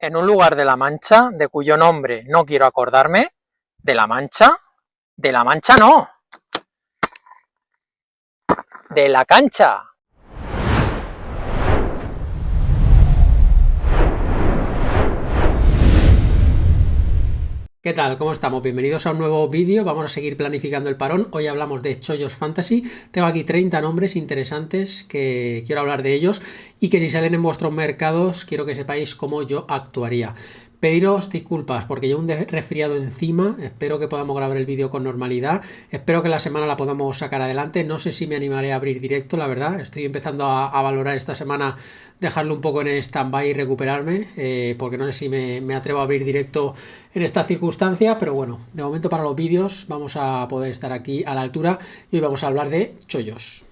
en un lugar de La Mancha, de cuyo nombre no quiero acordarme, de La Mancha no, de la cancha. ¿Qué tal? ¿Cómo estamos? Bienvenidos a un nuevo vídeo. Vamos a seguir planificando el parón. Hoy hablamos de Chollos Fantasy. Tengo aquí 30 nombres interesantes que quiero hablar de ellos y que si salen en vuestros mercados quiero que sepáis cómo yo actuaría. Pediros disculpas porque llevo un resfriado encima. Espero que podamos grabar el vídeo con normalidad. Espero que la semana la podamos sacar adelante. No sé si me animaré a abrir directo, la verdad. Estoy empezando a valorar esta semana dejarlo un poco en stand-by y recuperarme, porque no sé si me atrevo a abrir directo en esta circunstancia, pero bueno, de momento para los vídeos vamos a poder estar aquí a la altura y hoy vamos a hablar de chollos.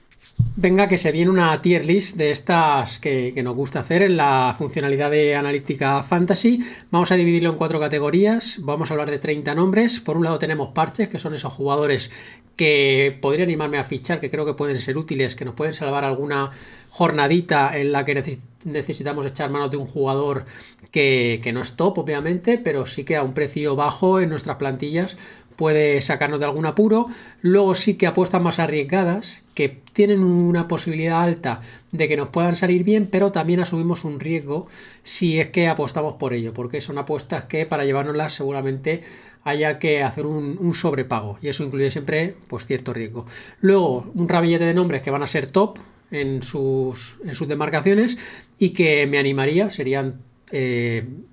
Venga, que se viene una tier list de estas que nos gusta hacer en la funcionalidad de analítica fantasy. Vamos a dividirlo en 4 categorías. Vamos a hablar de 30 nombres. Por un lado tenemos parches, que son esos jugadores que podría animarme a fichar, que creo que pueden ser útiles, que nos pueden salvar alguna jornadita en la que necesitamos echar manos de un jugador que no es top, obviamente, pero sí que a un precio bajo en nuestras plantillas puede sacarnos de algún apuro. Luego sí que apuestas más arriesgadas, que tienen una posibilidad alta de que nos puedan salir bien, pero también asumimos un riesgo si es que apostamos por ello, porque son apuestas que para llevárnoslas seguramente haya que hacer un sobrepago y eso incluye siempre pues cierto riesgo. Luego un ramillete de nombres que van a ser top en sus demarcaciones y que me animaría, serían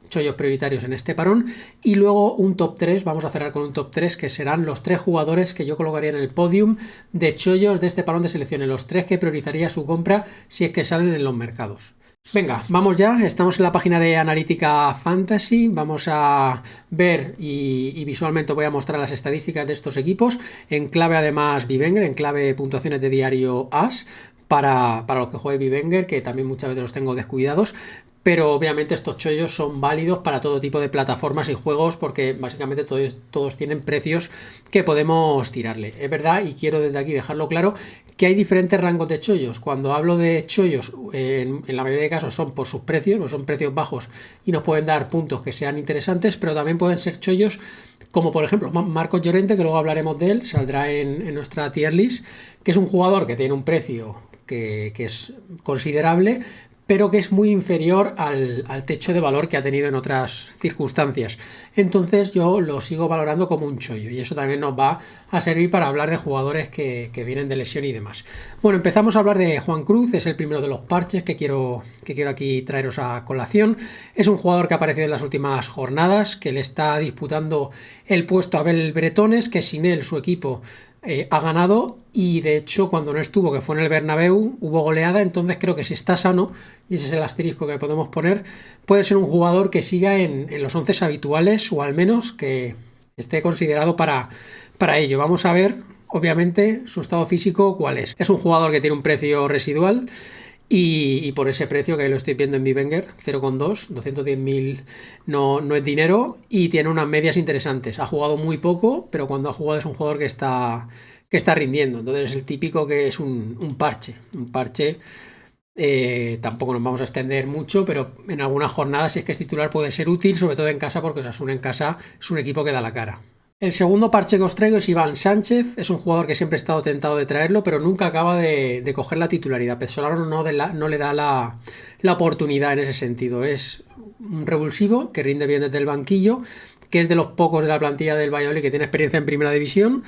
chollos prioritarios en este parón. Y luego un top 3, vamos a cerrar con un top 3 que serán los 3 jugadores que yo colocaría en el podium de chollos de este parón de selecciones, los 3 que priorizaría su compra si es que salen en los mercados. Venga, vamos ya, estamos en la página de Analítica Fantasy, vamos a ver y visualmente voy a mostrar las estadísticas de estos equipos, en clave además Bivenger, en clave puntuaciones de diario AS, para los que juegue Bivenger, que también muchas veces los tengo descuidados, pero obviamente estos chollos son válidos para todo tipo de plataformas y juegos porque básicamente todos tienen precios que podemos tirarle. Es verdad, y quiero desde aquí dejarlo claro, que hay diferentes rangos de chollos. Cuando hablo de chollos, en la mayoría de casos son por sus precios, pues son precios bajos y nos pueden dar puntos que sean interesantes, pero también pueden ser chollos como por ejemplo Marcos Llorente, que luego hablaremos de él, saldrá en nuestra tier list, que es un jugador que tiene un precio que es considerable, pero que es muy inferior al techo de valor que ha tenido en otras circunstancias. Entonces yo lo sigo valorando como un chollo y eso también nos va a servir para hablar de jugadores que vienen de lesión y demás. Bueno, empezamos a hablar de Juan Cruz, es el primero de los parches que quiero aquí traeros a colación. Es un jugador que ha aparecido en las últimas jornadas, que le está disputando el puesto a Abel Bretones, que sin él su equipo ha ganado y de hecho cuando no estuvo, que fue en el Bernabéu, hubo goleada, entonces creo que si está sano, y ese es el asterisco que podemos poner, puede ser un jugador que siga en los 11 habituales o al menos que esté considerado para ello. Vamos a ver, obviamente, su estado físico cuál es. Es un jugador que tiene un precio residual y por ese precio que lo estoy viendo en Bivenger, 0,2, 210.000 no es dinero y tiene unas medias interesantes. Ha jugado muy poco, pero cuando ha jugado es un jugador que está rindiendo. Entonces es el típico que es un parche. Un parche, tampoco nos vamos a extender mucho, pero en algunas jornadas si es que es titular puede ser útil, sobre todo en casa, porque Osasuna en casa es un equipo que da la cara. El segundo parche que os traigo es Iván Sánchez, es un jugador que siempre he estado tentado de traerlo, pero nunca acaba de coger la titularidad. Pesolano no le da la oportunidad en ese sentido. Es un revulsivo que rinde bien desde el banquillo, que es de los pocos de la plantilla del Valladolid que tiene experiencia en primera división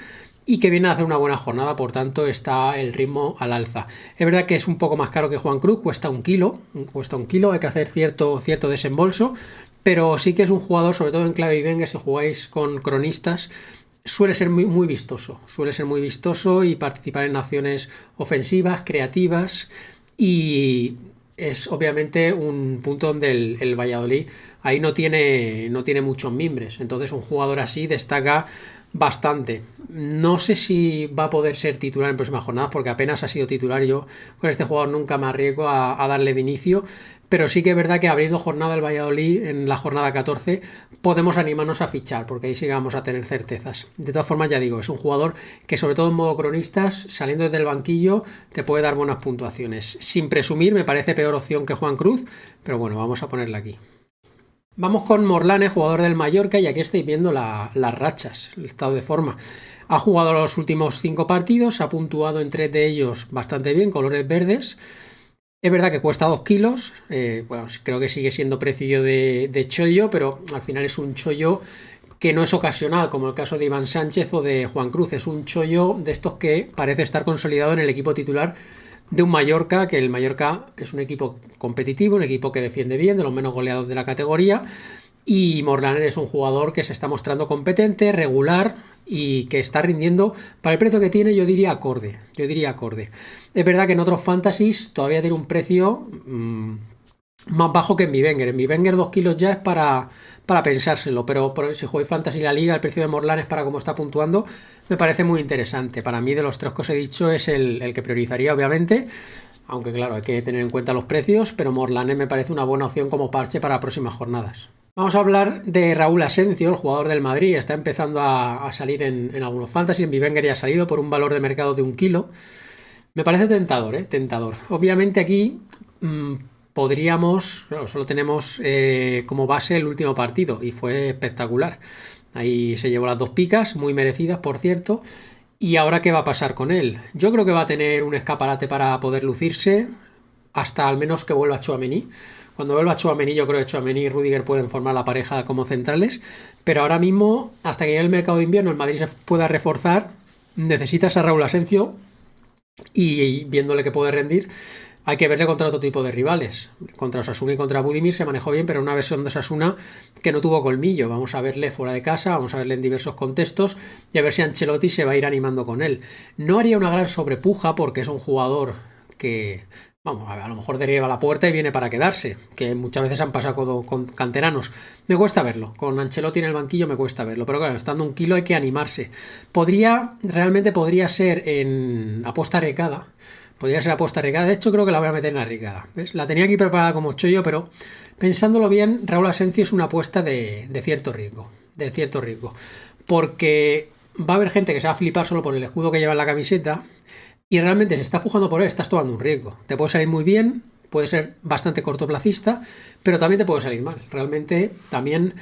y que viene a hacer una buena jornada, por tanto está el ritmo al alza. Es verdad que es un poco más caro que Juan Cruz, cuesta un kilo, hay que hacer cierto desembolso, pero sí que es un jugador, sobre todo en clave y venga, si jugáis con cronistas, suele ser muy vistoso y participar en acciones ofensivas, creativas, y es obviamente un punto donde el Valladolid ahí no tiene muchos mimbres, entonces un jugador así destaca bastante. No sé si va a poder ser titular en próximas jornadas porque apenas ha sido titular. Yo con este jugador nunca me arriesgo a darle de inicio, pero sí que es verdad que abriendo jornada el Valladolid en la jornada 14 podemos animarnos a fichar porque ahí sí que vamos a tener certezas. De todas formas, ya digo, es un jugador que sobre todo en modo cronistas, saliendo desde el banquillo, te puede dar buenas puntuaciones. Sin presumir, me parece peor opción que Juan Cruz, pero bueno, vamos a ponerla aquí. Vamos con Morlanes, jugador del Mallorca, y aquí estáis viendo las rachas, el estado de forma. Ha jugado los últimos 5 partidos, ha puntuado en 3 de ellos bastante bien, colores verdes. Es verdad que cuesta 2 kilos, bueno, creo que sigue siendo precio de chollo, pero al final es un chollo que no es ocasional, como el caso de Iván Sánchez o de Juan Cruz. Es un chollo de estos que parece estar consolidado en el equipo titular de un Mallorca, que el Mallorca es un equipo competitivo, un equipo que defiende bien, de los menos goleados de la categoría, y Morlaner es un jugador que se está mostrando competente, regular y que está rindiendo para el precio que tiene, yo diría acorde. Es verdad que en otros fantasies todavía tiene un precio más bajo que en mi Wenger. En mi Wenger 2 kilos ya es para pensárselo, pero si jugáis Fantasy la Liga, el precio de Morlanes para cómo está puntuando me parece muy interesante. Para mí, de los 3 que os he dicho, es el que priorizaría, obviamente, aunque claro, hay que tener en cuenta los precios, pero Morlanes me parece una buena opción como parche para próximas jornadas. Vamos a hablar de Raúl Asencio, el jugador del Madrid. Está empezando a salir en algunos fantasy. En mi Wenger ya ha salido por un valor de mercado de 1 kilo. Me parece tentador, tentador. Obviamente aquí podríamos, bueno, solo tenemos como base el último partido y fue espectacular. Ahí se llevó las 2 picas, muy merecidas, por cierto. ¿Y ahora qué va a pasar con él? Yo creo que va a tener un escaparate para poder lucirse hasta al menos que vuelva Tchouaméni. Cuando vuelva Tchouaméni, yo creo que Tchouaméni y Rudiger pueden formar la pareja como centrales, pero ahora mismo, hasta que llegue el mercado de invierno, el Madrid se pueda reforzar, necesitas a Raúl Asencio y viéndole que puede rendir, hay que verle contra otro tipo de rivales. Contra Osasuna y contra Budimir se manejó bien, pero una versión de Osasuna que no tuvo colmillo. Vamos a verle fuera de casa, vamos a verle en diversos contextos y a ver si Ancelotti se va a ir animando con él. No haría una gran sobrepuja porque es un jugador que, vamos, a lo mejor deriva la puerta y viene para quedarse, que muchas veces han pasado con canteranos. Me cuesta verlo, con Ancelotti en el banquillo me cuesta verlo, pero claro, estando 1 kilo hay que animarse. Realmente podría ser en apuesta arriesgada. Podría ser apuesta arriesgada. De hecho, creo que la voy a meter en arriesgada. ¿Ves? La tenía aquí preparada como chollo, pero pensándolo bien, Raúl Asencio es una apuesta de cierto riesgo. De cierto riesgo. Porque va a haber gente que se va a flipar solo por el escudo que lleva en la camiseta. Y realmente, si estás pujando por él, estás tomando un riesgo. Te puede salir muy bien, puede ser bastante cortoplacista, pero también te puede salir mal. Realmente, también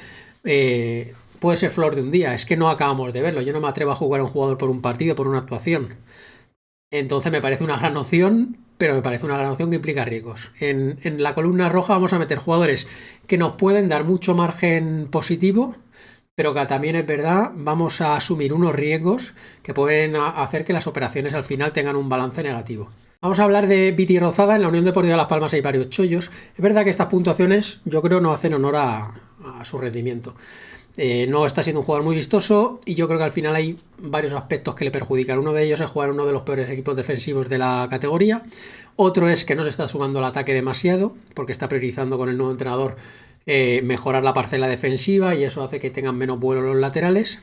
puede ser flor de un día. Es que no acabamos de verlo. Yo no me atrevo a jugar a un jugador por un partido, por una actuación. Entonces me parece una gran opción, pero me parece una gran opción que implica riesgos. En la columna roja vamos a meter jugadores que nos pueden dar mucho margen positivo, pero que también es verdad, vamos a asumir unos riesgos que pueden hacer que las operaciones al final tengan un balance negativo. Vamos a hablar de Viti Rozada. En la Unión Deportiva Las Palmas hay varios chollos. Es verdad que estas puntuaciones yo creo no hacen honor a su rendimiento. No está siendo un jugador muy vistoso y yo creo que al final hay varios aspectos que le perjudican. Uno de ellos es jugar uno de los peores equipos defensivos de la categoría. Otro es que no se está sumando al ataque demasiado porque está priorizando con el nuevo entrenador mejorar la parcela defensiva y eso hace que tengan menos vuelo los laterales.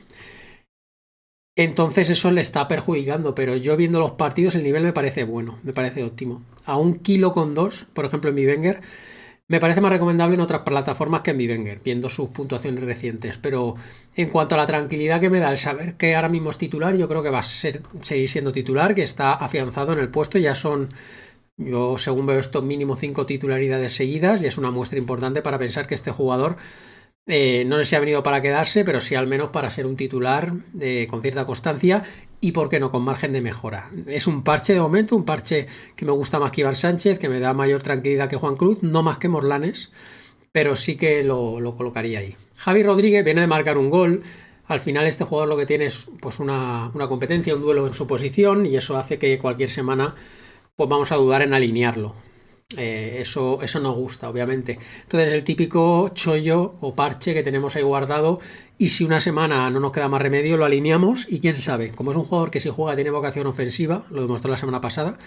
Entonces eso le está perjudicando, pero yo viendo los partidos el nivel me parece bueno, me parece óptimo. A 1 kilo con 2, por ejemplo en mi Wenger, me parece más recomendable en otras plataformas que en mi Wenger, viendo sus puntuaciones recientes. Pero en cuanto a la tranquilidad que me da el saber que ahora mismo es titular, yo creo que va a seguir siendo titular, que está afianzado en el puesto. Ya son, yo según veo esto, mínimo 5 titularidades seguidas y es una muestra importante para pensar que este jugador no sé si ha venido para quedarse, pero sí al menos para ser un titular con cierta constancia y, por qué no, con margen de mejora. Es un parche de momento, un parche que me gusta más que Iván Sánchez, que me da mayor tranquilidad que Juan Cruz, no más que Morlanes, pero sí que lo colocaría ahí. Javi Rodríguez viene de marcar un gol. Al final este jugador lo que tiene es pues una competencia, un duelo en su posición y eso hace que cualquier semana pues vamos a dudar en alinearlo. Eso nos gusta, obviamente. Entonces el típico chollo o parche que tenemos ahí guardado y si una semana no nos queda más remedio lo alineamos y quién sabe, como es un jugador que si juega tiene vocación ofensiva, lo demostró la semana pasada,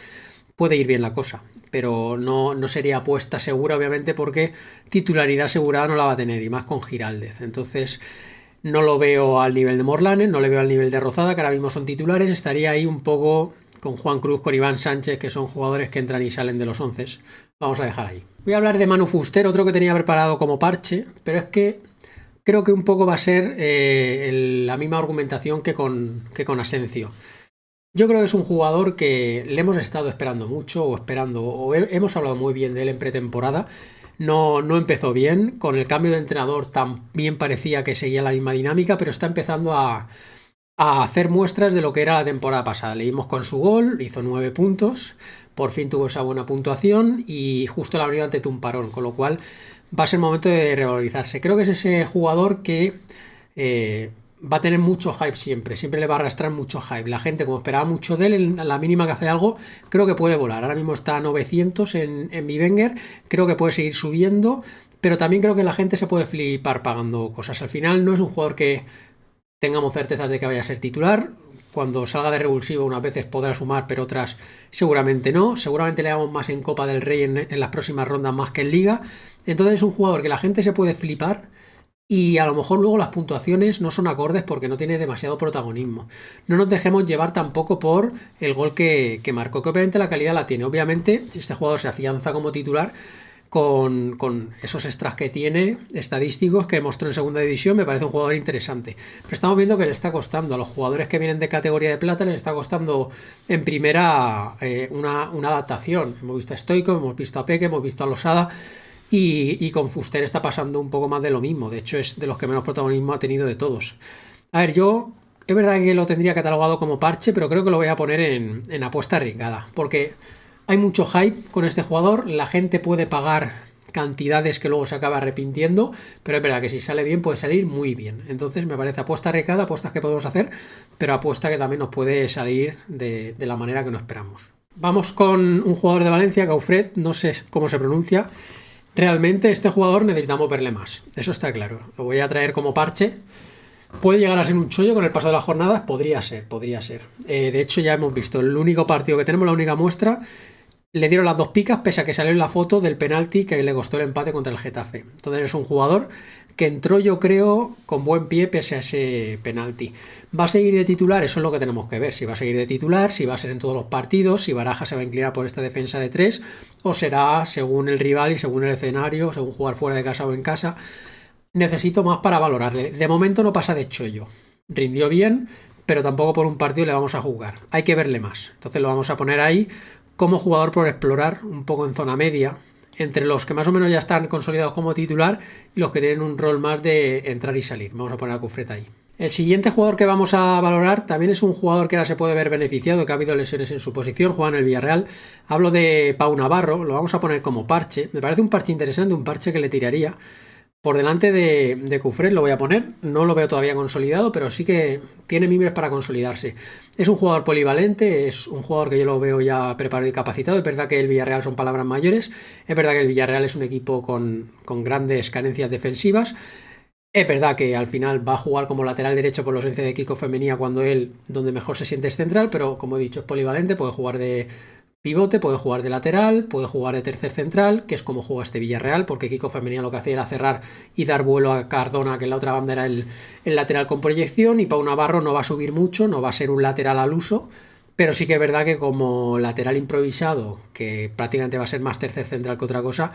puede ir bien la cosa, pero no sería apuesta segura obviamente porque titularidad asegurada no la va a tener y más con Giraldez. Entonces no lo veo al nivel de Morlanes, no le veo al nivel de Rozada, que ahora mismo son titulares, estaría ahí un poco con Juan Cruz, con Iván Sánchez, que son jugadores que entran y salen de los 11. Vamos a dejar ahí. Voy a hablar de Manu Fuster, otro que tenía preparado como parche, pero es que creo que un poco va a ser la misma argumentación que con Asencio. Yo creo que es un jugador que le hemos estado esperando mucho, hemos hablado muy bien de él en pretemporada. no empezó bien. Con el cambio de entrenador también parecía que seguía la misma dinámica, pero está empezando a hacer muestras de lo que era la temporada pasada. Leímos con su gol, hizo 9 puntos, por fin tuvo esa buena puntuación y justo la abrió ante Tumparón, con lo cual va a ser momento de revalorizarse. Creo que es ese jugador que va a tener mucho hype siempre le va a arrastrar mucho hype. La gente, como esperaba mucho de él, a la mínima que hace algo, creo que puede volar. Ahora mismo está a 900 en Bivenger, creo que puede seguir subiendo, pero también creo que la gente se puede flipar pagando cosas. Al final no es un jugador que tengamos certezas de que vaya a ser titular. Cuando salga de revulsivo unas veces podrá sumar, pero otras seguramente no. Seguramente le damos más en Copa del Rey en las próximas rondas más que en Liga. Entonces es un jugador que la gente se puede flipar y a lo mejor luego las puntuaciones no son acordes porque no tiene demasiado protagonismo. No nos dejemos llevar tampoco por el gol que marcó, que obviamente la calidad la tiene. Obviamente, si este jugador se afianza como titular, con esos extras que tiene, estadísticos que mostró en segunda división, me parece un jugador interesante. Pero estamos viendo que le está costando a los jugadores que vienen de categoría de plata, les está costando en primera una adaptación. Hemos visto a Stoico, hemos visto a Peque, hemos visto a Losada. Y con Fuster está pasando un poco más de lo mismo. De hecho, es de los que menos protagonismo ha tenido de todos. A ver, yo es verdad que lo tendría catalogado como parche, pero creo que lo voy a poner en apuesta arriesgada. Porque hay mucho hype con este jugador. La gente puede pagar cantidades que luego se acaba arrepintiendo, pero es verdad que si sale bien puede salir muy bien. Entonces me parece apuesta arriesgada, apuestas que podemos hacer, pero apuesta que también nos puede salir de la manera que no esperamos. Vamos con un jugador de Valencia, Gaufred, no sé cómo se pronuncia. Realmente este jugador necesitamos verle más, eso está claro. Lo voy a traer como parche. Puede llegar a ser un chollo con el paso de las jornadas, podría ser. De hecho ya hemos visto el único partido que tenemos, la única muestra, le dieron las 2 picas pese a que salió en la foto del penalti que le costó el empate contra el Getafe. Entonces es un jugador que entró, yo creo, con buen pie pese a ese penalti. ¿Va a seguir de titular? Eso es lo que tenemos que ver. Si va a seguir de titular, si va a ser en todos los partidos, si Baraja se va a inclinar por esta defensa de 3, o será según el rival y según el escenario, según jugar fuera de casa o en casa. Necesito más para valorarle. De momento no pasa de chollo. Rindió bien, pero tampoco por un partido le vamos a jugar. Hay que verle más. Entonces lo vamos a poner ahí como jugador por explorar, un poco en zona media, entre los que más o menos ya están consolidados como titular y los que tienen un rol más de entrar y salir. Vamos a poner a Cufret ahí. El siguiente jugador que vamos a valorar también es un jugador que ahora se puede ver beneficiado, que ha habido lesiones en su posición, juega en el Villarreal. Hablo de Pau Navarro, lo vamos a poner como parche. Me parece un parche interesante, un parche que le tiraría. Por delante de Cufret lo voy a poner, no lo veo todavía consolidado, pero sí que tiene mimbres para consolidarse. Es un jugador polivalente, es un jugador que yo lo veo ya preparado y capacitado. Es verdad que el Villarreal son palabras mayores, es verdad que el Villarreal es un equipo con grandes carencias defensivas. Es verdad que al final va a jugar como lateral derecho por la ausencia de Kiko Femenía cuando él, donde mejor se siente, es central, pero como he dicho, es polivalente, puede jugar de pivote, puede jugar de lateral, puede jugar de tercer central, que es como juega este Villarreal, porque Kiko Femenía lo que hacía era cerrar y dar vuelo a Cardona, que en la otra banda era el lateral con proyección, y Pau Navarro no va a subir mucho, no va a ser un lateral al uso, pero sí que es verdad que como lateral improvisado, que prácticamente va a ser más tercer central que otra cosa,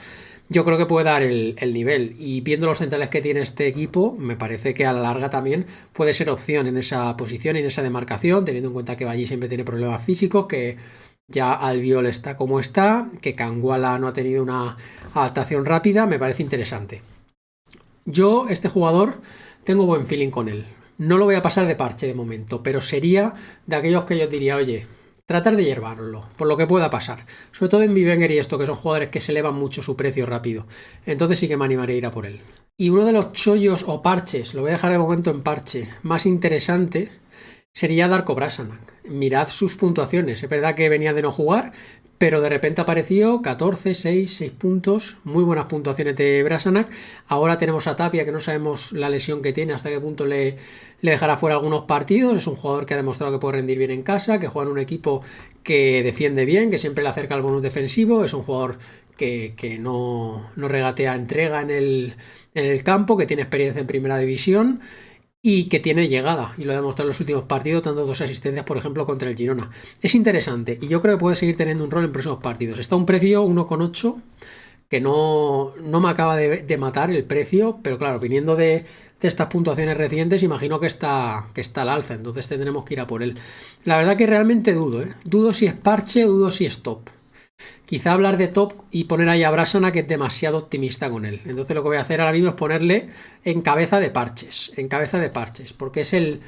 yo creo que puede dar el nivel. Y viendo los centrales que tiene este equipo, me parece que a la larga también puede ser opción en esa posición y en esa demarcación, teniendo en cuenta que Valli siempre tiene problemas físicos, que ya Albiol está como está, que Canguala no ha tenido una adaptación rápida, me parece interesante. Yo, este jugador, tengo buen feeling con él. No lo voy a pasar de parche de momento, pero sería de aquellos que yo diría, oye, tratar de hierbarlo, por lo que pueda pasar. Sobre todo en Bivenger y esto, que son jugadores que se elevan mucho su precio rápido. Entonces sí que me animaré a ir a por él. Y uno de los chollos o parches, lo voy a dejar de momento en parche, más interesante, sería Darko Brasanac. Mirad sus puntuaciones. Es verdad que venía de no jugar, pero de repente apareció 14, 6 puntos, muy buenas puntuaciones de Brasanac. Ahora tenemos a Tapia, que no sabemos la lesión que tiene, hasta qué punto le dejará fuera algunos partidos. Es un jugador que ha demostrado que puede rendir bien en casa, que juega en un equipo que defiende bien, que siempre le acerca al bonus defensivo. Es un jugador que no regatea entrega en el campo, que tiene experiencia en primera división y que tiene llegada, y lo ha demostrado en los últimos partidos, dando 2 asistencias, por ejemplo, contra el Girona. Es interesante, y yo creo que puede seguir teniendo un rol en próximos partidos. Está a un precio 1,8, que no me acaba de matar el precio, pero claro, viniendo de estas puntuaciones recientes, imagino que está al alza, entonces tendremos que ir a por él. La verdad que realmente dudo, dudo si es parche, dudo si es top. Quizá hablar de top y poner ahí a Brasana, que es demasiado optimista con él. Entonces lo que voy a hacer ahora mismo es ponerle en cabeza de parches, porque es el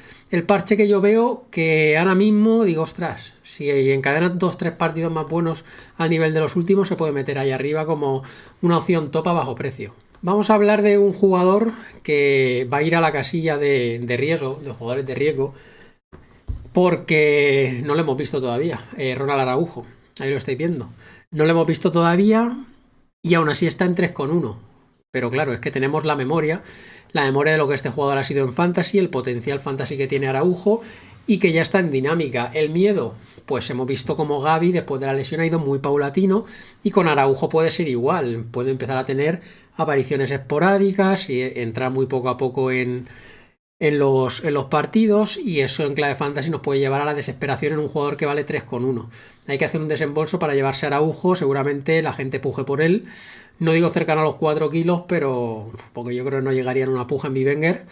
parche que yo veo que ahora mismo digo, ostras, si encadenan 2-3 partidos más buenos al nivel de los últimos, se puede meter ahí arriba como una opción top a bajo precio. Vamos a hablar de un jugador que va a ir a la casilla de riesgo, de jugadores de riesgo, porque no lo hemos visto todavía. Ronald Araujo, ahí lo estáis viendo. No lo hemos visto todavía y aún así está en 3,1. Pero claro, es que tenemos la memoria de lo que este jugador ha sido en Fantasy, el potencial Fantasy que tiene Araujo y que ya está en dinámica. El miedo, pues hemos visto como Gavi después de la lesión ha ido muy paulatino y con Araujo puede ser igual. Puede empezar a tener apariciones esporádicas y entrar muy poco a poco en los partidos, y eso en clave fantasy nos puede llevar a la desesperación en un jugador que vale 3,1. Hay que hacer un desembolso para llevarse a Araujo, seguramente la gente puje por él, no digo cercano a los 4 kilos, pero porque yo creo que no llegaría en una puja en Bivenger,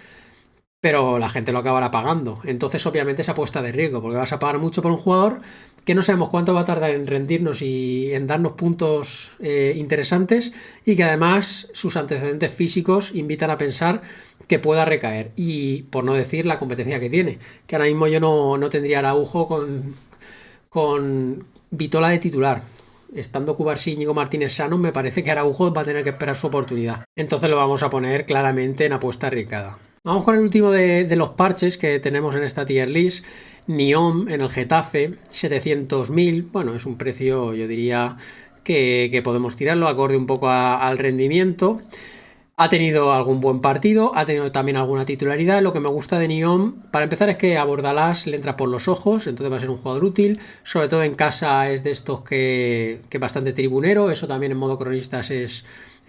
pero la gente lo acabará pagando. Entonces obviamente es apuesta de riesgo, porque vas a pagar mucho por un jugador que no sabemos cuánto va a tardar en rendirnos y en darnos puntos interesantes, y que además sus antecedentes físicos invitan a pensar que pueda recaer, y por no decir la competencia que tiene, que ahora mismo yo no tendría Araujo con Vitola de titular. Estando Cubarsí y Íñigo Martínez sanos, me parece que Araujo va a tener que esperar su oportunidad. Entonces lo vamos a poner claramente en apuesta arriesgada. Vamos con el último de los parches que tenemos en esta tier list. Nyom en el Getafe, 700.000. Bueno, es un precio, yo diría, que podemos tirarlo acorde un poco al rendimiento. Ha tenido algún buen partido, ha tenido también alguna titularidad. Lo que me gusta de Nyom, para empezar, es que a Bordalás le entra por los ojos, entonces va a ser un jugador útil. Sobre todo en casa es de estos que bastante tribunero, eso también en modo cronistas es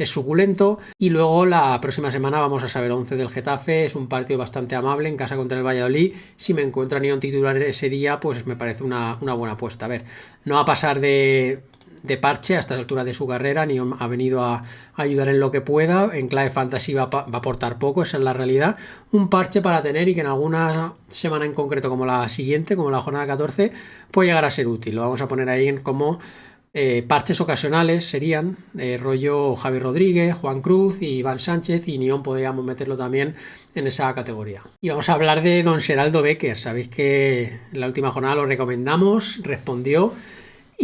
suculento. Y luego la próxima semana vamos a saber 11 del Getafe, es un partido bastante amable en casa contra el Valladolid. Si me encuentro a Nyom titular ese día, pues me parece una buena apuesta. A ver, no va a pasar de parche a estas alturas de su carrera, Nyom ha venido a ayudar en lo que pueda, en clave fantasy va a aportar poco, esa es la realidad. Un parche para tener y que en alguna semana en concreto, como la siguiente, como la jornada 14, puede llegar a ser útil. Lo vamos a poner ahí como parches ocasionales, serían rollo Javi Rodríguez, Juan Cruz y Iván Sánchez, y Nyom podríamos meterlo también en esa categoría. Y vamos a hablar de don Seraldo Becker. Sabéis que en la última jornada lo recomendamos, respondió.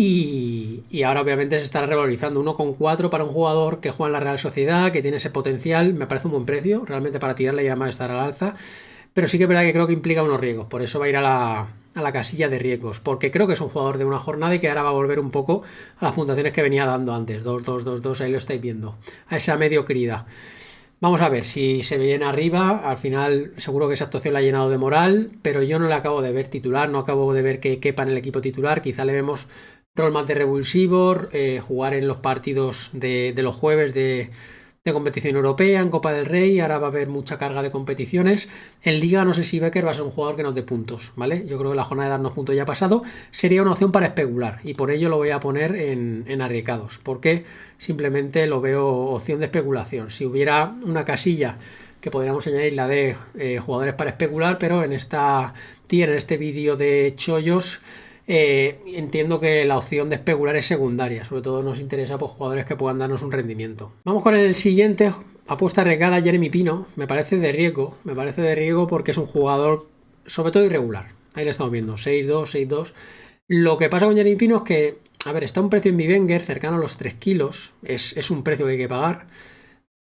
Y ahora obviamente se estará revalorizando 1,4 para un jugador que juega en la Real Sociedad, que tiene ese potencial. Me parece un buen precio realmente para tirarle y además estar al alza, pero sí que es verdad que creo que implica unos riesgos, por eso va a ir a la casilla de riesgos, porque creo que es un jugador de una jornada y que ahora va a volver un poco a las puntuaciones que venía dando antes, 2, 2, 2, 2, ahí lo estáis viendo, a esa mediocridad. Vamos a ver si se viene arriba. Al final seguro que esa actuación la ha llenado de moral, pero yo no le acabo de ver titular, no acabo de ver que quepa en el equipo titular. Quizá le vemos rol más de revulsivo, jugar en los partidos de los jueves de competición europea, en Copa del Rey. Ahora va a haber mucha carga de competiciones. En Liga no sé si Becker va a ser un jugador que nos dé puntos, ¿vale? Yo creo que la jornada de darnos puntos ya ha pasado. Sería una opción para especular y por ello lo voy a poner en arriesgados, porque simplemente lo veo opción de especulación. Si hubiera una casilla que podríamos añadir la de jugadores para especular, pero en esta tier, en este vídeo de chollos, entiendo que la opción de especular es secundaria. Sobre todo nos interesa pues, jugadores que puedan darnos un rendimiento. Vamos con el siguiente, apuesta arriesgada, Jeremy Pino. Me parece de riesgo porque es un jugador sobre todo irregular. Ahí lo estamos viendo, 6-2, 6-2. Lo que pasa con Jeremy Pino es que, a ver, está un precio en Bivenger cercano a los 3 kilos, es un precio que hay que pagar,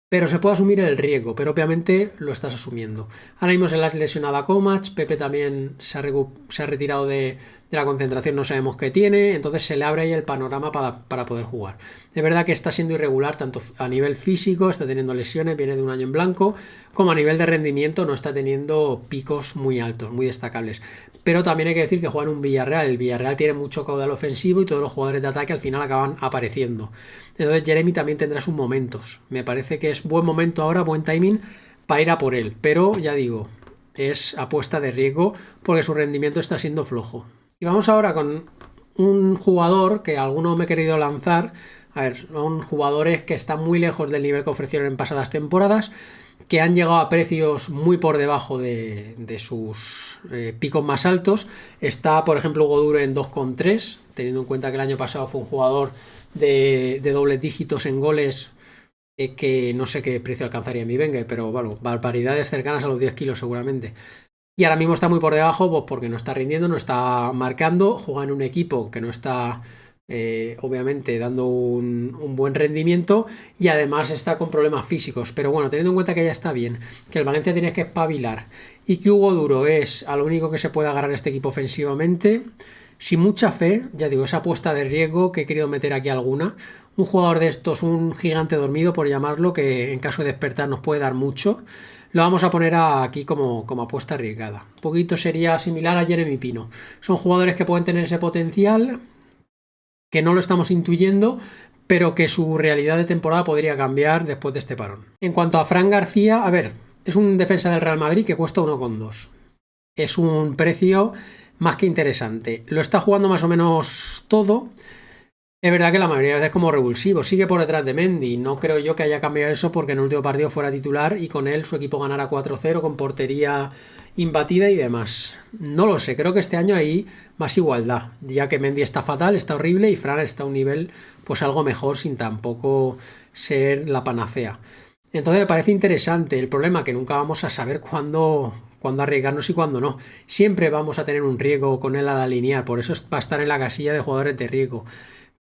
pero se puede asumir el riesgo, pero obviamente lo estás asumiendo. Ahora mismo se le ha lesionado a Kovac, Pepe también se ha retirado de la concentración, no sabemos qué tiene, entonces se le abre ahí el panorama para poder jugar. Es verdad que está siendo irregular tanto a nivel físico, está teniendo lesiones, viene de un año en blanco, como a nivel de rendimiento no está teniendo picos muy altos, muy destacables. Pero también hay que decir que juega en un Villarreal, el Villarreal tiene mucho caudal ofensivo y todos los jugadores de ataque al final acaban apareciendo. Entonces Jeremy también tendrá sus momentos. Me parece que es buen momento ahora, buen timing para ir a por él, pero ya digo, es apuesta de riesgo porque su rendimiento está siendo flojo. Y vamos ahora con un jugador que alguno me he querido lanzar. A ver, son jugadores que están muy lejos del nivel que ofrecieron en pasadas temporadas, que han llegado a precios muy por debajo de sus picos más altos. Está, por ejemplo, Hugo Duro en 2,3, teniendo en cuenta que el año pasado fue un jugador de dobles dígitos en goles, que no sé qué precio alcanzaría en mi Wenger, pero bueno, barbaridades cercanas a los 10 kilos seguramente. Y ahora mismo está muy por debajo, pues porque no está rindiendo, no está marcando, juega en un equipo que no está obviamente dando un buen rendimiento, y además está con problemas físicos. Pero bueno, teniendo en cuenta que ya está bien, que el Valencia tiene que espabilar y que Hugo Duro es a lo único que se puede agarrar este equipo ofensivamente, sin mucha fe, ya digo, esa apuesta de riesgo que he querido meter aquí alguna. Un jugador de estos, un gigante dormido por llamarlo, que en caso de despertar nos puede dar mucho, lo vamos a poner aquí como apuesta arriesgada. Un poquito sería similar a Jeremy Pino. Son jugadores que pueden tener ese potencial, que no lo estamos intuyendo, pero que su realidad de temporada podría cambiar después de este parón. En cuanto a Fran García, a ver, es un defensa del Real Madrid que cuesta 1,2. Es un precio más que interesante. Lo está jugando más o menos todo. Es verdad que la mayoría de veces como revulsivo. Sigue por detrás de Mendy. No creo yo que haya cambiado eso porque en el último partido fuera titular y con él su equipo ganara 4-0 con portería imbatida y demás. No lo sé. Creo que este año hay más igualdad, ya que Mendy está fatal, está horrible, y Fran está a un nivel pues algo mejor sin tampoco ser la panacea. Entonces me parece interesante. El problema es que nunca vamos a saber cuándo arriesgarnos y cuándo no. Siempre vamos a tener un riesgo con él al alinear. Por eso va a estar en la casilla de jugadores de riesgo.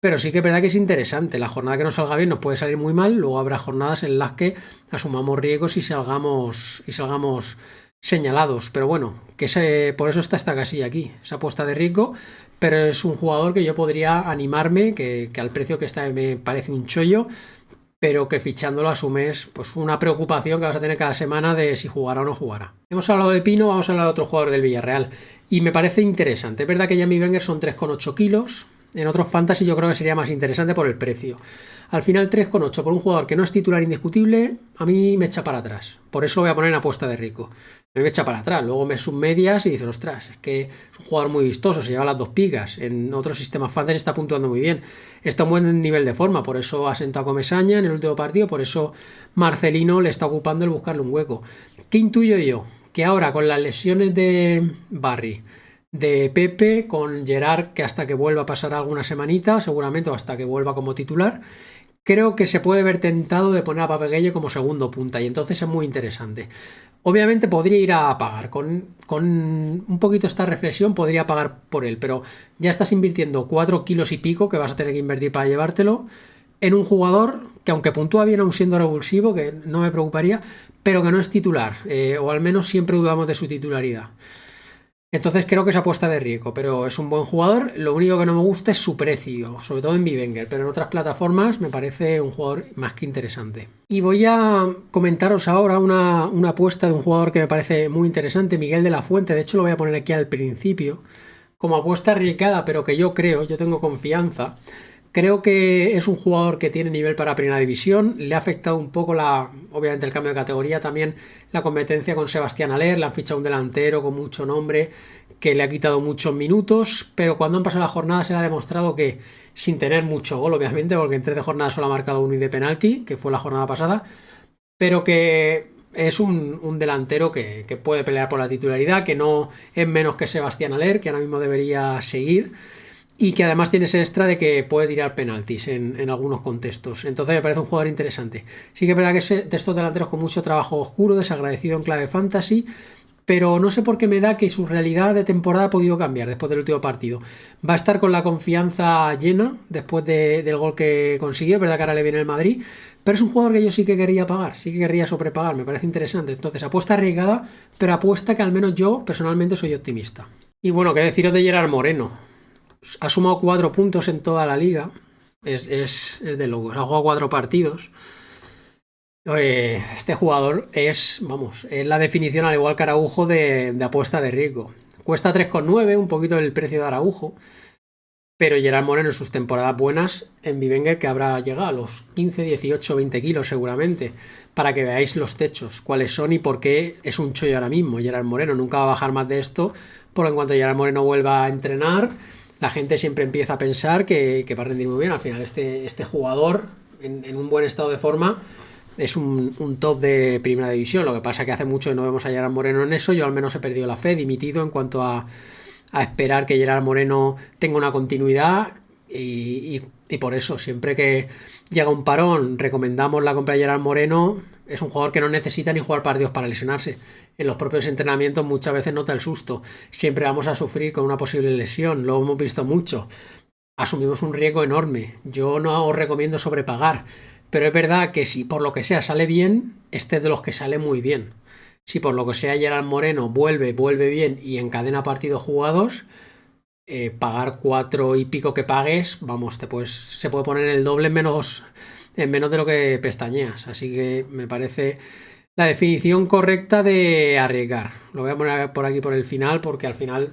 Pero sí que es verdad que es interesante. La jornada que nos salga bien nos puede salir muy mal. Luego habrá jornadas en las que asumamos riesgos y salgamos señalados. Pero bueno, por eso está esta casilla aquí, esa apuesta de riesgo. Pero es un jugador que yo podría animarme, que al precio que está me parece un chollo, pero que fichándolo asumes pues una preocupación que vas a tener cada semana de si jugará o no jugará. Hemos hablado de Pino, vamos a hablar de otro jugador del Villarreal. Y me parece interesante. Es verdad que Jamie Wenger son 3,8 kilos. En otros fantasy yo creo que sería más interesante por el precio. Al final 3,8 por un jugador que no es titular indiscutible, a mí me echa para atrás. Por eso lo voy a poner en apuesta de rico. Me echa para atrás. Luego me submedias y dices, ostras, es que es un jugador muy vistoso, se lleva las 2 picas. En otros sistemas fantasy está puntuando muy bien. Está a un buen nivel de forma, por eso ha sentado Comesaña en el último partido, por eso Marcelino le está ocupando el buscarle un hueco. ¿Qué intuyo yo? Que ahora con las lesiones de Barry, de Pepe, con Gerard, que hasta que vuelva a pasar alguna semanita, seguramente, o hasta que vuelva como titular, creo que se puede ver tentado de poner a Papegueye como segundo punta, y entonces es muy interesante. Obviamente podría ir a pagar, con un poquito esta reflexión podría pagar por él, pero ya estás invirtiendo 4 kilos y pico que vas a tener que invertir para llevártelo en un jugador que, aunque puntúa bien aún siendo revulsivo, que no me preocuparía, pero que no es titular, o al menos siempre dudamos de su titularidad. Entonces creo que es apuesta de riesgo, pero es un buen jugador. Lo único que no me gusta es su precio, sobre todo en Wenger, pero en otras plataformas me parece un jugador más que interesante. Y voy a comentaros ahora una apuesta de un jugador que me parece muy interesante, Miguel de la Fuente. De hecho lo voy a poner aquí al principio, como apuesta arriesgada, pero que yo tengo confianza. Creo que es un jugador que tiene nivel para primera división. Le ha afectado un poco obviamente el cambio de categoría, también la competencia con Sebastián Haller. Le han fichado un delantero con mucho nombre que le ha quitado muchos minutos, pero cuando han pasado las jornadas se le ha demostrado que, sin tener mucho gol obviamente, porque en 13 jornadas solo ha marcado 1 y de penalti, que fue la jornada pasada, pero que es un delantero que puede pelear por la titularidad, que no es menos que Sebastián Haller, que ahora mismo debería seguir, y que además tiene ese extra de que puede tirar penaltis en algunos contextos. Entonces me parece un jugador interesante. Sí que es verdad que es de estos delanteros con mucho trabajo oscuro, desagradecido en clave fantasy, pero no sé por qué me da que su realidad de temporada ha podido cambiar después del último partido. Va a estar con la confianza llena después del gol que consiguió. Es verdad que ahora le viene el Madrid, pero es un jugador que yo sí que querría pagar, sí que querría sobrepagar, me parece interesante. Entonces, apuesta arriesgada, pero apuesta que al menos yo personalmente soy optimista. Y bueno, qué deciros de Gerard Moreno. Ha sumado 4 puntos en toda la liga. Es de locos. Ha jugado 4 partidos. Este jugador es la definición, al igual que Araujo, de apuesta de riesgo. Cuesta 3,9, un poquito el precio de Araujo. Pero Gerard Moreno en sus temporadas buenas en Wenger, que habrá llegado a los 15, 18, 20 kilos seguramente, para que veáis los techos, cuáles son y por qué es un chollo ahora mismo. Gerard Moreno nunca va a bajar más de esto, porque en cuanto Gerard Moreno vuelva a entrenar, la gente siempre empieza a pensar que va a rendir muy bien. Al final este jugador, en un buen estado de forma, es un top de primera división. Lo que pasa es que hace mucho que no vemos a Gerard Moreno en eso. Yo al menos he perdido la fe, dimitido en cuanto a esperar que Gerard Moreno tenga una continuidad y por eso, siempre que llega un parón, recomendamos la compra de Gerard Moreno. Es un jugador que no necesita ni jugar partidos para lesionarse. En los propios entrenamientos muchas veces nota el susto. Siempre vamos a sufrir con una posible lesión, lo hemos visto mucho. Asumimos un riesgo enorme. Yo no os recomiendo sobrepagar, pero es verdad que si por lo que sea sale bien, este es de los que sale muy bien. Si por lo que sea Gerard Moreno vuelve bien y encadena partidos jugados, pagar 4 y pico que pagues, vamos, se puede poner el doble en menos de lo que pestañeas. Así que me parece la definición correcta de arriesgar. Lo voy a poner por aquí por el final, porque al final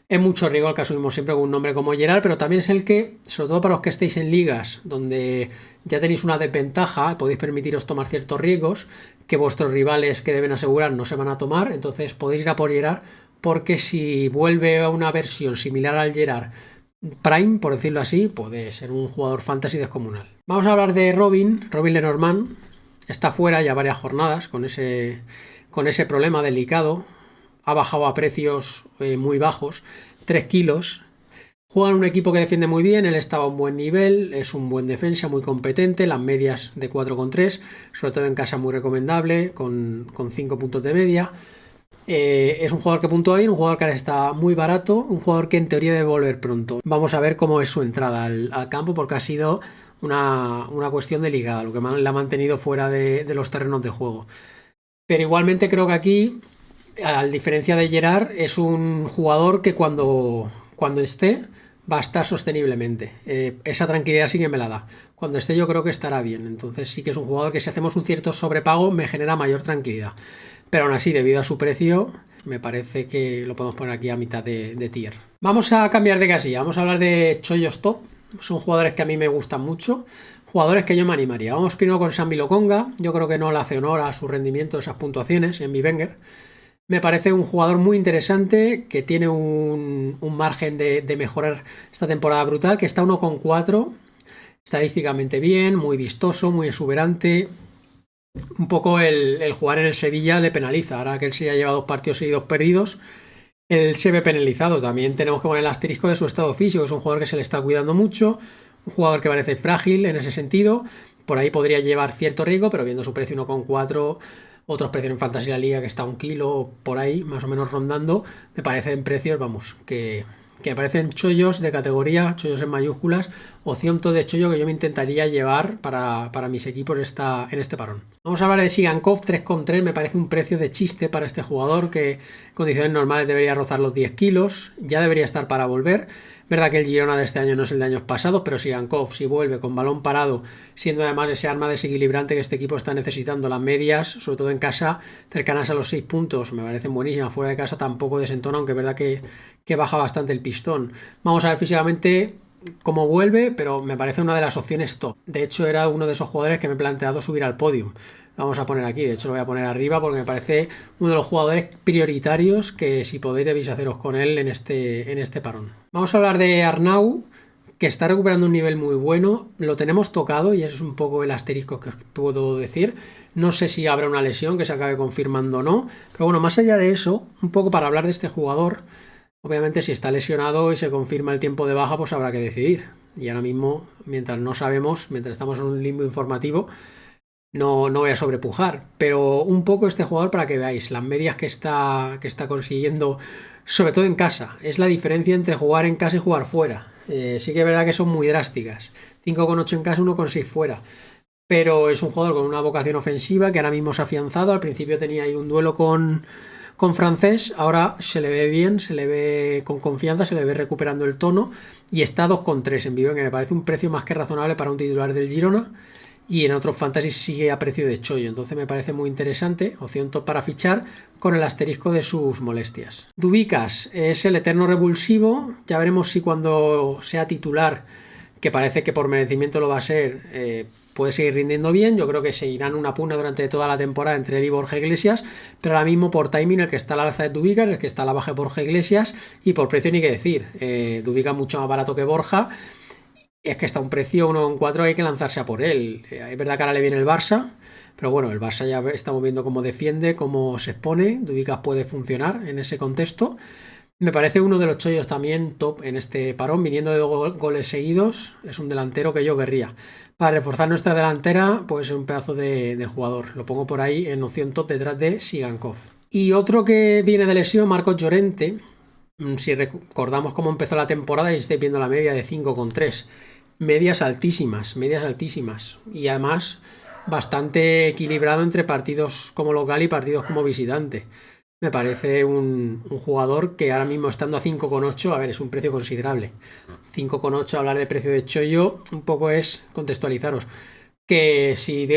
es mucho riesgo el que asumimos siempre con un nombre como Gerard, pero también es el que, sobre todo para los que estéis en ligas donde ya tenéis una desventaja, podéis permitiros tomar ciertos riesgos que vuestros rivales que deben asegurar no se van a tomar, entonces podéis ir a por Gerard, porque si vuelve a una versión similar al Gerard Prime, por decirlo así, puede ser un jugador fantasy descomunal. Vamos a hablar de Robin Lenormand. Está fuera ya varias jornadas con ese problema delicado. Ha bajado a precios muy bajos, 3 kilos. Juega en un equipo que defiende muy bien, él estaba a un buen nivel, es un buen defensa, muy competente, las medias de 4,3, sobre todo en casa muy recomendable, con 5 puntos de media. Es un jugador que puntúa bien, un jugador que ahora está muy barato, un jugador que en teoría debe volver pronto. Vamos a ver cómo es su entrada al campo, porque ha sido una cuestión delicada, lo que le ha mantenido fuera de los terrenos de juego. Pero igualmente creo que aquí, a diferencia de Gerard, es un jugador que cuando esté va a estar sosteniblemente. Esa tranquilidad sí que me la da. Cuando esté yo creo que estará bien. Entonces sí que es un jugador que si hacemos un cierto sobrepago me genera mayor tranquilidad. Pero aún así, debido a su precio, me parece que lo podemos poner aquí a mitad de tier. Vamos a cambiar de casilla. Vamos a hablar de chollos top. Son jugadores que a mí me gustan mucho. Jugadores que yo me animaría. Vamos primero con Sambi Lokonga. Yo creo que no le hace honor a su rendimiento, esas puntuaciones en mi Wenger. Me parece un jugador muy interesante, que tiene un margen de mejorar esta temporada brutal, que está 1,4, estadísticamente bien, muy vistoso, muy exuberante. Un poco el jugar en el Sevilla le penaliza. Ahora que él sí ha llevado 2 partidos seguidos perdidos, él se ve penalizado. También tenemos que poner el asterisco de su estado físico. Es un jugador que se le está cuidando mucho, un jugador que parece frágil en ese sentido. Por ahí podría llevar cierto riesgo, pero viendo su precio 1,4, otros precios en Fantasy La Liga que está a 1 kilo por ahí, más o menos rondando, me parecen precios, vamos, que me parecen chollos de categoría, chollos en mayúsculas, opción todo de chollo que yo me intentaría llevar para mis equipos en este parón. Vamos a hablar de Sigankov, 3,3, me parece un precio de chiste para este jugador que en condiciones normales debería rozar los 10 kilos, ya debería estar para volver. Verdad que el Girona de este año no es el de años pasados, pero Sigankov, si vuelve con balón parado, siendo además ese arma desequilibrante que este equipo está necesitando, las medias, sobre todo en casa, cercanas a los 6 puntos, me parecen buenísimas. Fuera de casa tampoco desentona, aunque es verdad que baja bastante el pistón. Vamos a ver físicamente cómo vuelve, pero me parece una de las opciones top. De hecho, era uno de esos jugadores que me he planteado subir al podium. Lo vamos a poner aquí, de hecho lo voy a poner arriba porque me parece uno de los jugadores prioritarios que si podéis debéis haceros con él en este parón. Vamos a hablar de Arnau, que está recuperando un nivel muy bueno. Lo tenemos tocado y eso es un poco el asterisco que puedo decir. No sé si habrá una lesión que se acabe confirmando o no, pero bueno, más allá de eso, un poco para hablar de este jugador. Obviamente si está lesionado y se confirma el tiempo de baja, pues habrá que decidir. Y ahora mismo, mientras no sabemos, mientras estamos en un limbo informativo, no voy a sobrepujar. Pero un poco este jugador para que veáis las medias que está consiguiendo, sobre todo en casa. Es la diferencia entre jugar en casa y jugar fuera. Sí que es verdad que son muy drásticas. 5,8 en casa, 1,6 fuera. Pero es un jugador con una vocación ofensiva que ahora mismo se ha afianzado. Al principio tenía ahí un duelo con Francés, ahora se le ve bien, se le ve con confianza, se le ve recuperando el tono y está 2,3 en vivo, que me parece un precio más que razonable para un titular del Girona, y en otros fantasy sigue a precio de chollo, entonces me parece muy interesante, opción top para fichar con el asterisco de sus molestias. Dubicas es el eterno revulsivo, ya veremos si cuando sea titular, que parece que por merecimiento lo va a ser, puede seguir rindiendo bien. Yo creo que seguirán una pugna durante toda la temporada entre él y Borja Iglesias, pero ahora mismo por timing el que está a la alza de Dubicas, el que está a la baja de Borja Iglesias, y por precio ni que decir, Dubicas mucho más barato que Borja, es que está a un precio 1,4, hay que lanzarse a por él. Es verdad que ahora le viene el Barça, pero bueno, el Barça ya estamos viendo cómo defiende, cómo se expone, Dubicas puede funcionar en ese contexto. Me parece uno de los chollos también top en este parón, viniendo de 2 goles seguidos, es un delantero que yo querría. Para reforzar nuestra delantera, pues es un pedazo de jugador, lo pongo por ahí en opción top detrás de Sigankov. Y otro que viene de lesión, Marcos Llorente. Si recordamos cómo empezó la temporada y estáis viendo la media de 5,3. Medias altísimas. Y además bastante equilibrado entre partidos como local y partidos como visitante. Me parece un jugador que ahora mismo estando a 5,8, a ver, es un precio considerable. 5,8, hablar de precio de chollo, un poco es contextualizaros. Que si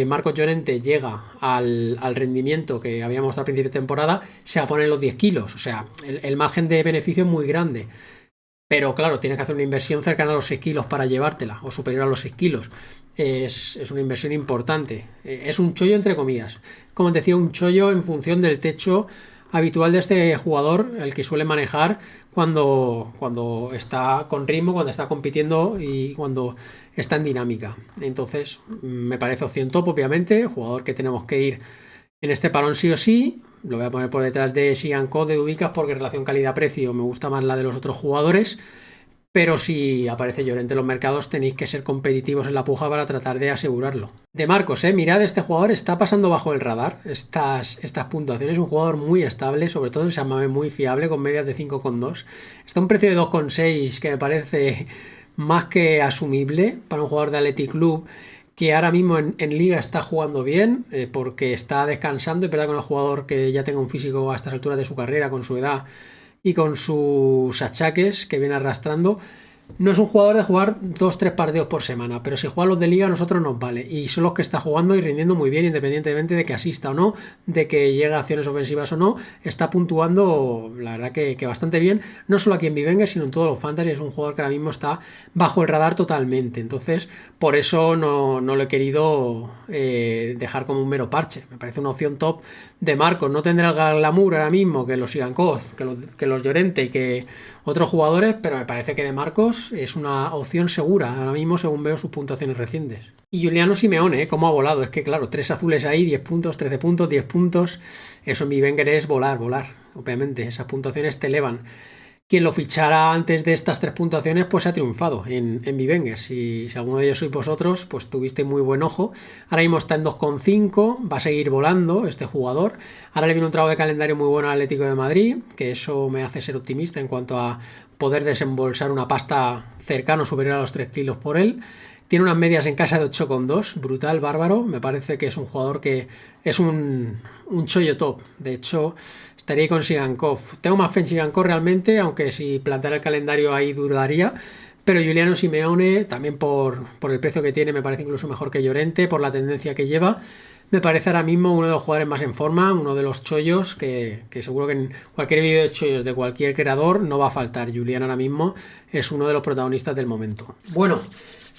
Marcos Llorente llega al rendimiento que había mostrado a principio de temporada, se va a poner los 10 kilos. O sea, el margen de beneficio es muy grande. Pero claro, tienes que hacer una inversión cercana a los 6 kilos para llevártela, o superior a los 6 kilos. Es una inversión importante. Es un chollo entre comillas. Como te decía, un chollo en función del techo habitual de este jugador, el que suele manejar cuando está con ritmo, cuando está compitiendo y cuando está en dinámica. Entonces, me parece opción top, obviamente, jugador que tenemos que ir en este parón sí o sí. Lo voy a poner por detrás de Sigankov, de Dubicas, porque en relación calidad-precio me gusta más la de los otros jugadores. Pero si aparece Llorente en los mercados, tenéis que ser competitivos en la puja para tratar de asegurarlo. De Marcos, mirad, este jugador está pasando bajo el radar estas puntuaciones. Es un jugador muy estable, sobre todo en San Mamés muy fiable, con medias de 5,2. Está a un precio de 2,6 que me parece más que asumible para un jugador de Athletic Club que ahora mismo en Liga está jugando bien, porque está descansando. Es verdad que es un jugador que ya tenga un físico a estas alturas de su carrera, con su edad y con sus achaques que viene arrastrando. No es un jugador de jugar 2-3 partidos por semana, pero si juega los de Liga a nosotros nos vale. Y son los que está jugando y rindiendo muy bien, independientemente de que asista o no, de que llegue a acciones ofensivas o no. Está puntuando, la verdad que bastante bien, no solo aquí en Vivengue, sino en todos los fantasy. Es un jugador que ahora mismo está bajo el radar totalmente. Entonces, por eso no lo he querido dejar como un mero parche. Me parece una opción top de Marcos. No tendrá el glamour ahora mismo que los Sigankov, que los Llorente y que otros jugadores, pero me parece que de Marcos es una opción segura ahora mismo según veo sus puntuaciones recientes. Y Giuliano Simeone, cómo ha volado. Es que claro, 3 azules ahí, 10 puntos, 13 puntos, 10 puntos. Eso en Vivenger es volar. Obviamente, esas puntuaciones te elevan. Quien lo fichara antes de estas 3 puntuaciones, pues ha triunfado en Vivenger. Si alguno de ellos sois vosotros, pues tuviste muy buen ojo. Ahora mismo está en 2,5, va a seguir volando este jugador. Ahora le viene un trabajo de calendario muy bueno al Atlético de Madrid, que eso me hace ser optimista en cuanto a poder desembolsar una pasta cercana o superior a los 3 kilos por él. Tiene unas medias en casa de 8,2, brutal, bárbaro. Me parece que es un jugador que es un chollo top. De hecho, estaría ahí con Sigankov. Tengo más fe en Sigankov realmente, aunque si planteara el calendario ahí dudaría. Pero Giuliano Simeone, también por el precio que tiene, me parece incluso mejor que Llorente, por la tendencia que lleva. Me parece ahora mismo uno de los jugadores más en forma, uno de los chollos que seguro que en cualquier vídeo de chollos de cualquier creador no va a faltar. Giuliano ahora mismo es uno de los protagonistas del momento. Bueno,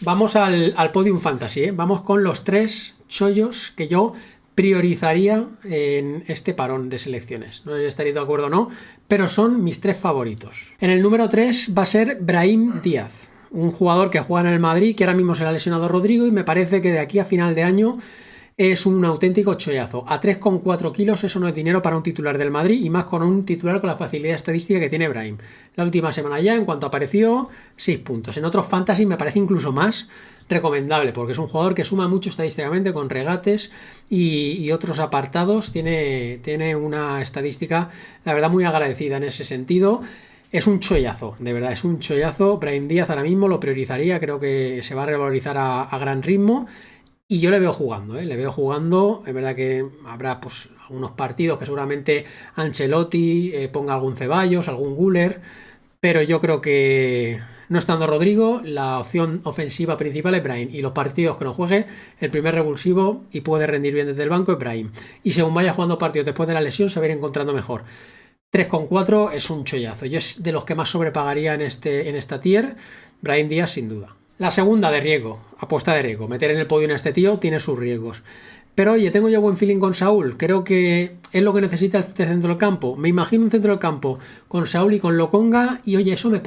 vamos al Podium Fantasy, Vamos con los 3 chollos que yo priorizaría en este parón de selecciones. No sé si estaréis de acuerdo o no, pero son mis 3 favoritos. En el número 3 va a ser Brahim Díaz, un jugador que juega en el Madrid, que ahora mismo se le ha lesionado Rodrigo y me parece que de aquí a final de año es un auténtico chollazo. A 3,4 kilos eso no es dinero para un titular del Madrid, y más con un titular con la facilidad estadística que tiene Brahim. La última semana ya, en cuanto apareció, 6 puntos. En otros fantasy me parece incluso más recomendable, porque es un jugador que suma mucho estadísticamente con regates y otros apartados. Tiene una estadística, la verdad, muy agradecida en ese sentido. Es un chollazo, de verdad, es un chollazo. Brahim Díaz ahora mismo lo priorizaría, creo que se va a revalorizar a gran ritmo. Y yo le veo jugando, es verdad que habrá pues algunos partidos que seguramente Ancelotti ponga algún Ceballos, algún Güler, pero yo creo que no estando Rodrigo, la opción ofensiva principal es Brahim, y los partidos que no juegue, el primer revulsivo y puede rendir bien desde el banco es Brahim, y según vaya jugando partidos después de la lesión se va a ir encontrando mejor. 3,4 es un chollazo, yo es de los que más sobrepagaría en esta tier. Brahim Díaz sin duda. La segunda de riesgo, apuesta de riesgo. Meter en el podio a este tío tiene sus riesgos. Pero oye, tengo yo buen feeling con Saúl. Creo que es lo que necesita el centro del campo. Me imagino un centro del campo con Saúl y con Lokonga y oye, eso me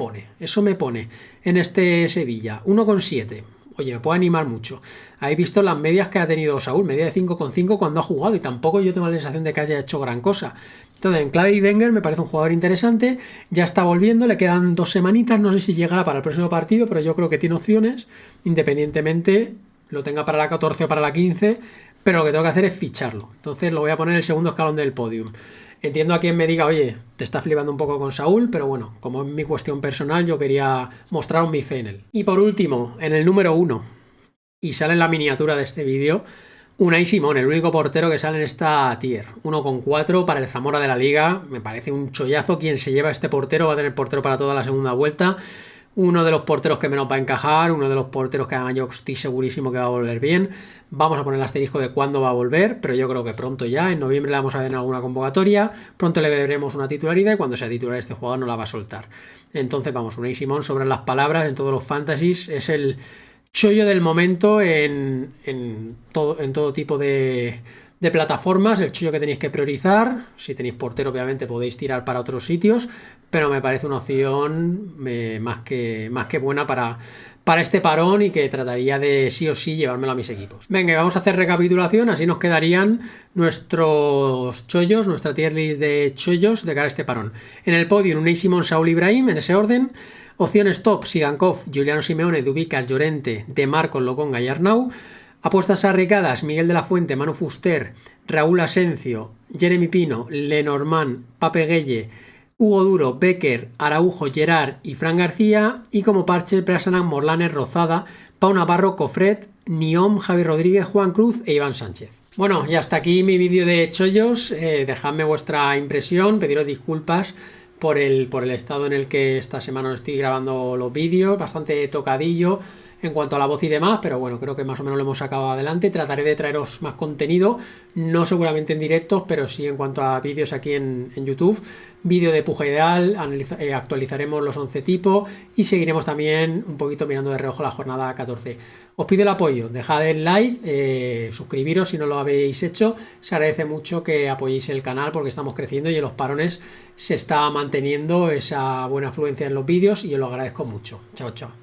pone en este Sevilla. 1,7. oye, me puede animar mucho. Habéis visto las medias que ha tenido Saúl, media de 5,5 cuando ha jugado, y tampoco yo tengo la sensación de que haya hecho gran cosa. Entonces, en clave y Wenger me parece un jugador interesante, ya está volviendo, le quedan 2 semanitas, no sé si llegará para el próximo partido, pero yo creo que tiene opciones, independientemente lo tenga para la 14 o para la 15, pero lo que tengo que hacer es ficharlo. Entonces lo voy a poner en el segundo escalón del podium. Entiendo a quien me diga, oye, te está flipando un poco con Saúl, pero bueno, como es mi cuestión personal, yo quería mostrar mi fe en él. Y por último, en el número 1, y sale en la miniatura de este vídeo, Unai Simón, el único portero que sale en esta tier. 1,4 para el Zamora de la Liga. Me parece un chollazo. Quien se lleva este portero va a tener portero para toda la segunda vuelta. Uno de los porteros que menos va a encajar, uno de los porteros que además yo estoy segurísimo que va a volver bien. Vamos a poner el asterisco de cuándo va a volver, pero yo creo que pronto ya, en noviembre le vamos a ver en alguna convocatoria, pronto le veremos una titularidad y cuando sea titular este jugador no la va a soltar. Entonces vamos, Unai Simón sobre las palabras en todos los fantasies, es el chollo del momento en todo tipo de plataformas, el chollo que tenéis que priorizar. Si tenéis portero obviamente podéis tirar para otros sitios, pero me parece una opción más que buena para este parón y que trataría de sí o sí llevármelo a mis equipos. Venga, vamos a hacer recapitulación, así nos quedarían nuestros chollos, nuestra tier list de chollos de cara a este parón. En el podio, Unai Simón, Saúl Ibrahim, en ese orden. Opciones top, Sigankov, Giuliano Simeone, Dubicas, Llorente, De Marcos, Lokonga y Arnau. Apuestas arriesgadas, Miguel de la Fuente, Manu Fuster, Raúl Asencio, Jeremy Pino, Lenormand, Pape Gueye, Hugo Duro, Becker, Araujo, Gerard y Fran García. Y como parche, Prasanan, Morlanes, Rozada, Pau Navarro, Cofret, Niom, Javi Rodríguez, Juan Cruz e Iván Sánchez. Bueno, y hasta aquí mi vídeo de chollos. Dejadme vuestra impresión, pediros disculpas por el estado en el que esta semana estoy grabando los vídeos, bastante tocadillo en cuanto a la voz y demás, pero bueno, creo que más o menos lo hemos sacado adelante. Trataré de traeros más contenido, no seguramente en directos, pero sí en cuanto a vídeos aquí en YouTube. Vídeo de Puja Ideal, actualizaremos los 11 tipos y seguiremos también un poquito mirando de reojo la jornada 14. Os pido el apoyo, dejad el like, suscribiros si no lo habéis hecho. Se agradece mucho que apoyéis el canal porque estamos creciendo y en los parones se está manteniendo esa buena afluencia en los vídeos y os lo agradezco mucho. Chao, chao.